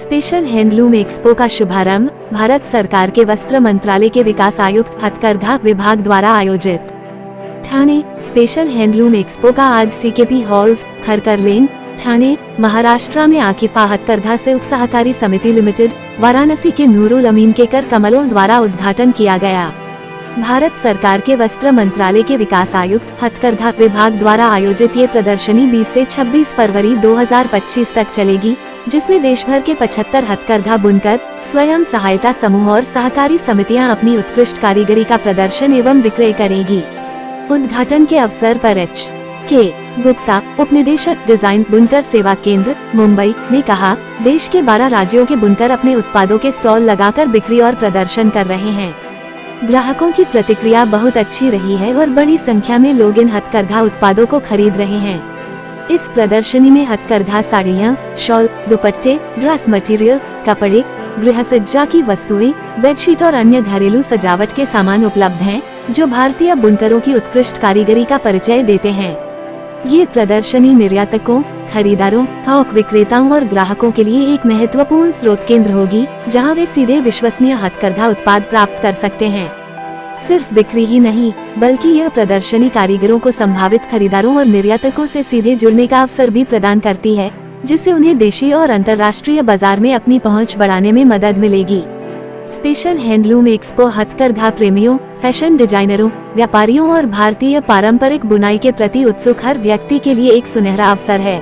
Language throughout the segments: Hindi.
स्पेशल हैंडलूम एक्सपो का शुभारंभ भारत सरकार के वस्त्र मंत्रालय के विकास आयुक्त हथकरघा विभाग द्वारा आयोजित। ठाणे स्पेशल हैंडलूम एक्सपो का आज सीकेपी हॉल्स, खरकर लेन, ठाणे, महाराष्ट्र में आकिफा हथकरघा संयुक्त सहकारी समिति लिमिटेड, वाराणसी के नूरुल अमीन केकर कमलों द्वारा उद्घाटन किया गया। भारत सरकार के वस्त्र मंत्रालय के विकास आयुक्त हथकरघा विभाग द्वारा आयोजित ये प्रदर्शनी 20 से 26 फरवरी 2025 तक चलेगी, जिसमें देश भर के 75 हथकरघा बुनकर, स्वयं सहायता समूह और सहकारी समितियां अपनी उत्कृष्ट कारीगरी का प्रदर्शन एवं विक्रय करेगी। उद्घाटन के अवसर पर H.K. गुप्ता, उपनिदेशक डिजाइन बुनकर सेवा केंद्र, मुंबई, ने कहा, देश के 12 राज्यों के बुनकर अपने उत्पादों के स्टॉल लगाकर बिक्री और प्रदर्शन कर रहे हैं। ग्राहकों की प्रतिक्रिया बहुत अच्छी रही है और बड़ी संख्या में लोग इन हथकरघा उत्पादों को खरीद रहे हैं। इस प्रदर्शनी में हथकरघा साड़ियाँ, शॉल, दुपट्टे, ड्रेस मटेरियल, कपड़े, गृह सज्जा की वस्तुएं, बेडशीट और अन्य घरेलू सजावट के सामान उपलब्ध हैं, जो भारतीय बुनकरों की उत्कृष्ट कारीगरी का परिचय देते हैं। ये प्रदर्शनी निर्यातकों, खरीदारों, थोक विक्रेताओं और ग्राहकों के लिए एक महत्वपूर्ण स्रोत केंद्र होगी, जहां वे सीधे विश्वसनीय हथकरघा उत्पाद प्राप्त कर सकते हैं। सिर्फ बिक्री ही नहीं, बल्कि यह प्रदर्शनी कारीगरों को संभावित खरीदारों और निर्यातकों से सीधे जुड़ने का अवसर भी प्रदान करती है, जिससे उन्हें देशी और अंतर्राष्ट्रीय बाजार में अपनी पहुंच बढ़ाने में मदद मिलेगी। स्पेशल हैंडलूम एक्सपो हथकरघा प्रेमियों, फैशन डिजाइनरों, व्यापारियों और भारतीय पारंपरिक बुनाई के प्रति उत्सुक हर व्यक्ति के लिए एक सुनहरा अवसर है।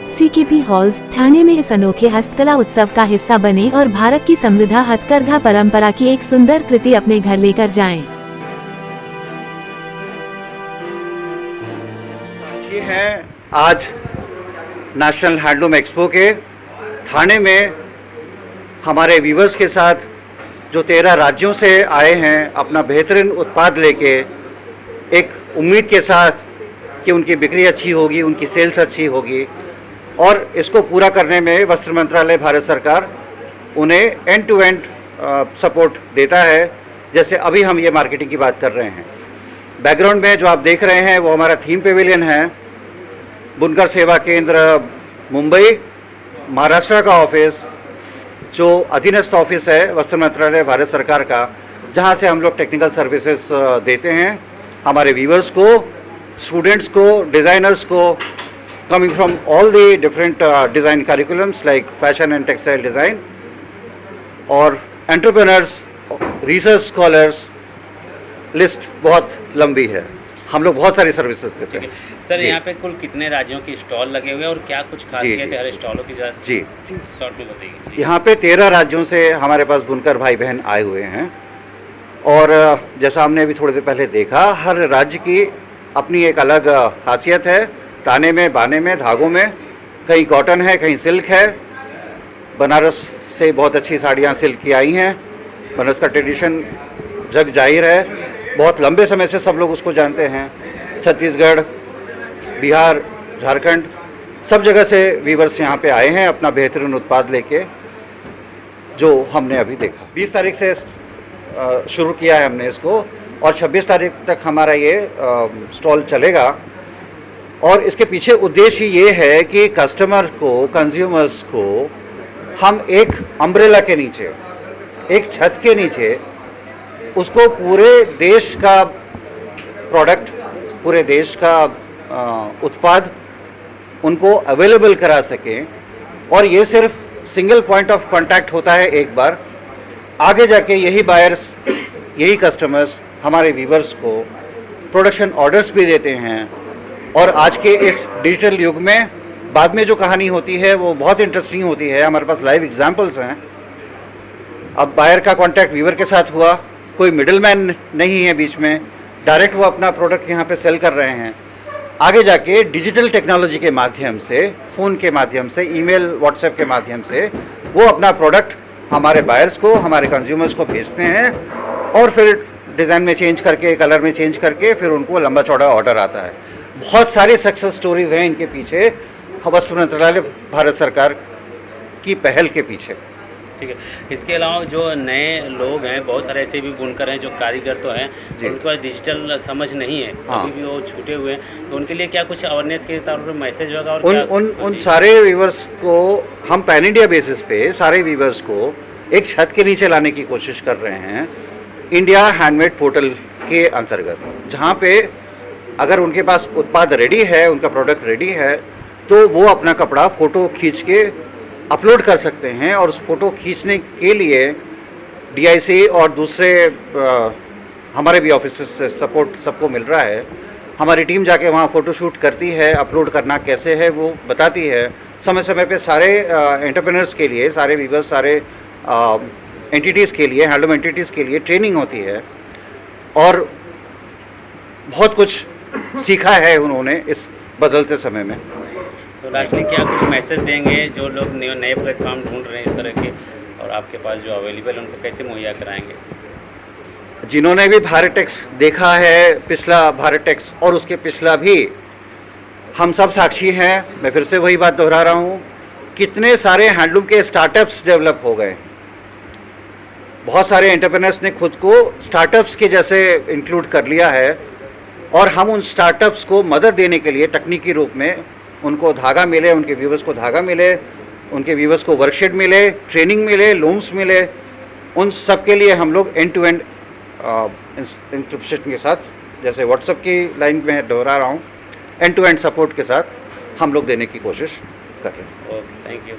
सीकेपी हॉल्स, ठाणे में इस अनोखे हस्तकला उत्सव का हिस्सा बने और भारत की समृद्ध हथकरघा परंपरा की एक सुंदर कृति अपने घर लेकर जाएं। ये है आज नेशनल हैंडलूम एक्सपो के ठाणे में हमारे व्यूवर्स के साथ, जो 13 राज्यों से आए हैं अपना बेहतरीन उत्पाद लेके, एक उम्मीद के साथ कि उनकी बिक्री अच्छी होगी, उनकी सेल्स अच्छी होगी, और इसको पूरा करने में वस्त्र मंत्रालय भारत सरकार उन्हें एंड टू एंड सपोर्ट देता है। जैसे अभी हम ये मार्केटिंग की बात कर रहे हैं, बैकग्राउंड में जो आप देख रहे हैं वो हमारा थीम पेविलियन है। बुनकर सेवा केंद्र मुंबई, महाराष्ट्र का ऑफिस, जो अधीनस्थ ऑफिस है वस्त्र मंत्रालय भारत सरकार का, जहाँ से हम लोग टेक्निकल सर्विसेज देते हैं हमारे व्यूवर्स को, स्टूडेंट्स को, डिज़ाइनर्स को, coming from all the different design curriculums like fashion and textile design, और entrepreneurs, research scholars, लिस्ट बहुत लंबी है। हम लोग बहुत सारी सर्विसेज देते हैं। सर, यहाँ पे कुल कितने राज्यों के स्टॉल लगे हुए हैं और क्या कुछ खासियत है हर स्टॉलों की? जी शॉर्ट में बताइए। यहाँ पे 13 राज्यों से हमारे पास बुनकर भाई बहन आए हुए हैं, और जैसा हमने अभी थोड़ी देर पहले देखा, हर राज्य की अपनी एक अलग खासियत है। ताने में, बाने में, धागों में, कहीं कॉटन है, कहीं सिल्क है। बनारस से बहुत अच्छी साड़ियाँ सिल्क की आई हैं। बनारस का ट्रेडिशन जग जाहिर है, बहुत लंबे समय से सब लोग उसको जानते हैं। छत्तीसगढ़, बिहार, झारखंड, सब जगह से वीवर्स यहाँ पे आए हैं अपना बेहतरीन उत्पाद लेके, जो हमने अभी देखा। 20 तारीख से शुरू किया है हमने इसको, और 26 तारीख तक हमारा ये स्टॉल चलेगा। और इसके पीछे उद्देश्य ये है कि कस्टमर को, कंज्यूमर्स को हम एक अम्ब्रेला के नीचे, एक छत के नीचे, उसको पूरे देश का प्रोडक्ट, पूरे देश का उत्पाद उनको अवेलेबल करा सकें। और ये सिर्फ सिंगल पॉइंट ऑफ कांटेक्ट होता है एक बार, आगे जाके यही बायर्स, यही कस्टमर्स हमारे व्यूवर्स को प्रोडक्शन ऑर्डर्स भी देते हैं। और आज के इस डिजिटल युग में बाद में जो कहानी होती है वो बहुत इंटरेस्टिंग होती है। हमारे पास लाइव एग्जांपल्स हैं। अब बायर का कांटेक्ट व्यूवर के साथ हुआ, कोई मिडिलमैन नहीं है बीच में, डायरेक्ट वो अपना प्रोडक्ट यहाँ पे सेल कर रहे हैं। आगे जाके डिजिटल टेक्नोलॉजी के माध्यम से, फ़ोन के माध्यम से, ईमेल, व्हाट्सएप के माध्यम से वो अपना प्रोडक्ट हमारे बायर्स को, हमारे कंज्यूमर्स को भेजते हैं, और फिर डिज़ाइन में चेंज करके, कलर में चेंज करके, फिर उनको लंबा चौड़ा ऑर्डर आता है। बहुत सारी सक्सेस स्टोरीज हैं इनके पीछे, वस्त्र मंत्रालय भारत सरकार की पहल के पीछे। ठीक है। इसके अलावा जो नए लोग हैं, बहुत सारे ऐसे भी बुनकर हैं जो कारीगर तो हैं, जी। उनको डिजिटल समझ नहीं है, हाँ। अभी भी वो छूटे हुए हैं, तो उनके लिए क्या कुछ अवेयरनेस के तौर पर मैसेज होगा? और उन क्या उन उन जी, सारे वीवर्स को हम पैन इंडिया बेसिस पे सारे वीवर्स को एक छत के नीचे लाने की कोशिश कर रहे हैं, इंडिया हैंडमेड पोर्टल के अंतर्गत, जहाँ पे अगर उनके पास उत्पाद रेडी है, उनका प्रोडक्ट रेडी है, तो वो अपना कपड़ा फ़ोटो खींच के अपलोड कर सकते हैं। और उस फ़ोटो खींचने के लिए DIC और दूसरे हमारे भी ऑफिस से सपोर्ट सबको मिल रहा है। हमारी टीम जाके वहाँ फ़ोटो शूट करती है, अपलोड करना कैसे है वो बताती है। समय समय पे सारे एंटरप्रेन्योर्स के लिए, सारे वीवर्स, सारे एंटिटीज़ के लिए, हैंडलूम एंटिटीज़ के लिए ट्रेनिंग होती है। और बहुत कुछ सीखा है उन्होंने इस बदलते समय में। तो लास्ट में क्या कुछ मैसेज देंगे जो लोग नए प्लेटफॉर्म ढूंढ रहे हैं इस तरह के, और आपके पास जो अवेलेबल उनको कैसे मुहैया कराएंगे? जिन्होंने भी भारत-टेक्स देखा है, पिछला भारत-टेक्स और उसके पिछला भी, हम सब साक्षी हैं। मैं फिर से वही बात दोहरा रहा हूँ, कितने सारे हैंडलूम के स्टार्टअप्स डेवलप हो गए। बहुत सारे एंटरप्रेन्योर्स ने खुद को स्टार्टअप्स के जैसे इंक्लूड कर लिया है, और हम उन स्टार्टअप्स को मदद देने के लिए तकनीकी रूप में उनको धागा मिले, उनके व्यूवर्स को धागा मिले, उनके व्यूवर्स को वर्कशीट मिले, ट्रेनिंग मिले, लूम्स मिले, उन सब के लिए हम लोग एंड टू एंड इंक्रिप्शन के साथ, जैसे व्हाट्सएप की लाइन में दोहरा रहा हूँ, एंड टू एंड सपोर्ट के साथ हम लोग देने की कोशिश कर रहे हैं। Okay, thank you.